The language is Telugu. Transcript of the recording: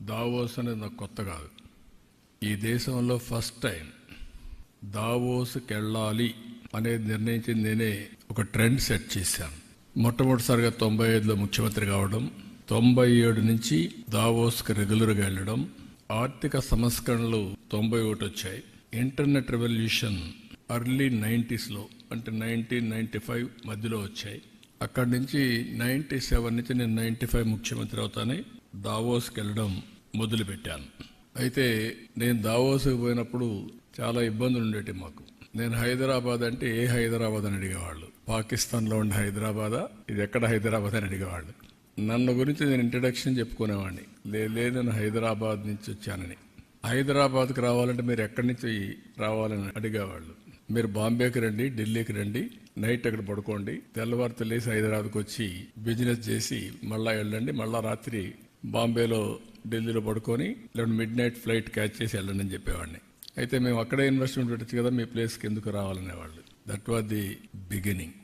దావోస్ అనేది నాకు కొత్త కాదు. ఈ దేశంలో ఫస్ట్ టైం దావోస్కి వెళ్ళాలి అనేది నిర్ణయించింది నేనే. ఒక ట్రెండ్ సెట్ చేశాను. మొట్టమొదటిసారిగా 95లో ముఖ్యమంత్రి కావడం, 97 నుంచి దావోస్కి రెగ్యులర్గా వెళ్ళడం, ఆర్థిక సంస్కరణలు 91 వచ్చాయి, ఇంటర్నెట్ రెవల్యూషన్ ఎర్లీ 90స్లో అంటే 1995 మధ్యలో వచ్చాయి. అక్కడి నుంచి 97 నుంచి నేను 95 ముఖ్యమంత్రి అవుతానే దావోస్కి వెళ్ళడం మొదలుపెట్టాను. అయితే నేను దావోస్కి పోయినప్పుడు చాలా ఇబ్బందులు ఉండేవి మాకు. నేను హైదరాబాద్ అంటే ఏ హైదరాబాద్ అని అడిగేవాళ్ళు. పాకిస్తాన్లో ఉండే హైదరాబాదా, ఇది ఎక్కడ హైదరాబాద్ అని అడిగేవాళ్ళు. నన్ను గురించి నేను ఇంట్రడక్షన్ చెప్పుకునేవాడిని, లేదు నేను హైదరాబాద్ నుంచి వచ్చానని. హైదరాబాద్కి రావాలంటే మీరు ఎక్కడి నుంచి రావాలని అడిగేవాళ్ళు. మీరు బాంబేకి రండి, ఢిల్లీకి రండి, నైట్ అక్కడ పడుకోండి, తెల్లవారితో లేసి హైదరాబాద్కి వచ్చి బిజినెస్ చేసి మళ్ళా వెళ్ళండి, మళ్ళా రాత్రి బాంబేలో ఢిల్లీలో పడుకొని లేదా మిడ్ నైట్ ఫ్లైట్ క్యాచ్ చేసి వెళ్ళండి అని చెప్పేవాడిని. అయితే మేము అక్కడే ఇన్వెస్ట్మెంట్ పెట్టచ్చు కదా, మీ ప్లేస్కి ఎందుకు రావాలనేవాళ్ళు. That was the beginning.